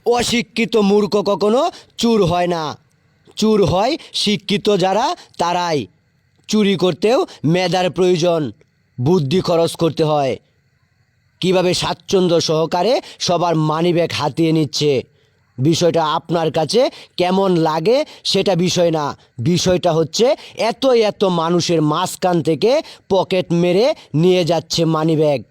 অশিক্ষিত মূর্খ কখনো চুর হয় না। চুর হয় শিক্ষিত যারা, তারাই। চুরি করতেও মেধার প্রয়োজন, বুদ্ধি খরচ করতে হয়। কিভাবে স্বাচ্ছন্দ্য সহকারে সবার মানিব্যাগ হাতিয়ে নিচ্ছে, বিষয়টা আপনার কাছে কেমন লাগে সেটা বিষয় না। বিষয়টা হচ্ছে এত এত মানুষের মাঝখান থেকে পকেট মেরে নিয়ে যাচ্ছে মানিব্যাগ।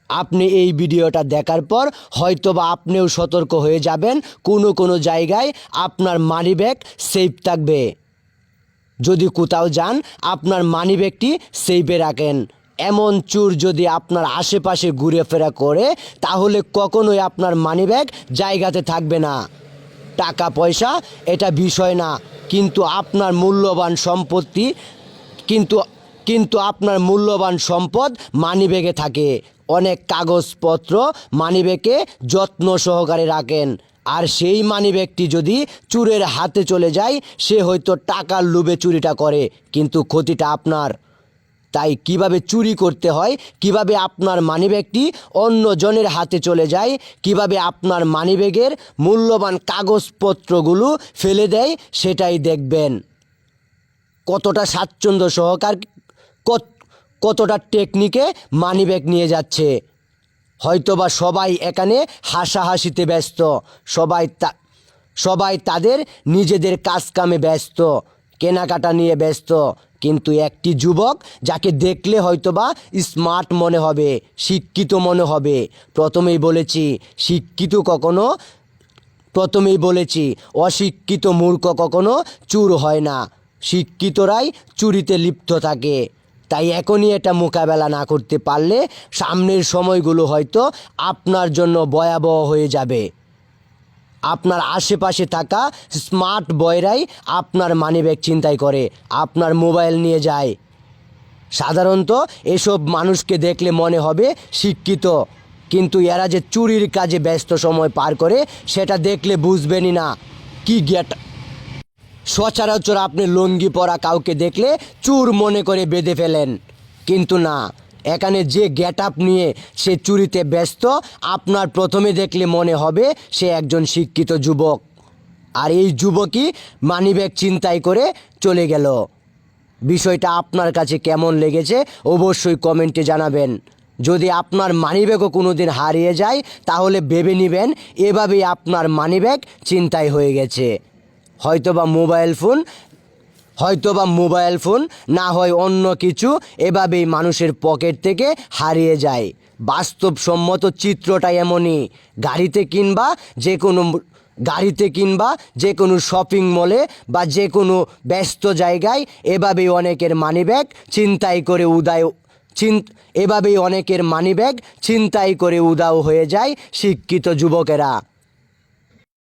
আপনি এই ভিডিওটা দেখার পর হয়তোবা আপনিও সতর্ক হয়ে যাবেন, কোনো কোনো জায়গায় আপনার মানিব্যাগ সেফ থাকবে। যদি কোথাও যান আপনার মানিব্যাগটি সেফে রাখেন। এমন চোর যদি আপনার আশেপাশে ঘুরেফেরা করে তাহলে কখনোই আপনার মানিব্যাগ জায়গাতে থাকবে না। টাকা পয়সা এটা বিষয় না, কিন্তু আপনার মূল্যবান সম্পত্তি কিন্তু কিন্তু আপনার মূল্যবান সম্পদ মানিব্যাগে থাকে। অনেক কাগজপত্র মানিব্যাগে যত্ন সহকারে রাখেন, আর সেই মানিব্যাগটি যদি চোরের হাতে চলে যায় সে হয়তো টাকার লোভে চুরিটা করে, কিন্তু ক্ষতিটা আপনার। তাই কিভাবে চুরি করতে হয়, কিভাবে আপনার মানিব্যাগটি অন্যজনের হাতে চলে যায়, কিভাবে আপনার মানিব্যাগের মূল্যবান কাগজপত্রগুলো ফেলে দেয় সেটাই দেখবেন। কতটা স্বাচ্ছন্দ্য সহকার, কতটা টেকনিকে মানিব্যাগ নিয়ে যাচ্ছে। হয়তোবা সবাই এখানে হাসাহাসিতে ব্যস্ত, সবাই তাদের নিজেদের কাজকামে ব্যস্ত, কেনাকাটা নিয়ে ব্যস্ত, কিন্তু একটি যুবক যাকে দেখলে হয়তোবা স্মার্ট মনে হবে, শিক্ষিত মনে হবে। প্রথমেই বলেছি অশিক্ষিত মূর্খ কখনো চুর হয় না, শিক্ষিতরাই চুরিতে লিপ্ত থাকে। তাই এখনই এটা মোকাবেলা না করতে পারলে সামনের সময়গুলো হয়তো আপনার জন্য ভয়াবহ হয়ে যাবে। আপনার আশেপাশে থাকা স্মার্ট বয়রাই আপনার মানিব্যাগ ছিনতাই করে, আপনার মোবাইল নিয়ে যায়। সাধারণত এসব মানুষকে দেখলে মনে হবে শিক্ষিত, কিন্তু এরা যে চুরির কাজে ব্যস্ত সময় পার করে সেটা দেখলে বুঝবেনই না কি গেট। সচরাচর আপনি লুঙ্গি পরা কাউকে দেখলে চুর মনে করে বেঁধে ফেলেন, কিন্তু না, এখানে যে গেট আপ নিয়ে সে চুরিতে ব্যস্ত আপনার প্রথমে দেখলে মনে হবে সে একজন শিক্ষিত যুবক, আর এই যুবকই মানিব্যাগ ছিনতাই করে চলে গেল। বিষয়টা আপনার কাছে কেমন লেগেছে অবশ্যই কমেন্টে জানাবেন। যদি আপনার মানিব্যাগও কোনো দিন হারিয়ে যায় তাহলে ভেবে নেবেন এভাবেই আপনার মানিব্যাগ ছিনতাই হয়ে গেছে। হয়তোবা মোবাইল ফোন না হয় অন্য কিছু এভাবেই মানুষের পকেট থেকে হারিয়ে যায়। বাস্তবসম্মত চিত্রটা এমনই। গাড়িতে কিংবা যে কোনো শপিং মলে বা যে কোনো ব্যস্ত জায়গায় এভাবেই অনেকের মানিব্যাগ ছিনতাই করে উধাও হয়ে যায় শিক্ষিত যুবকেরা।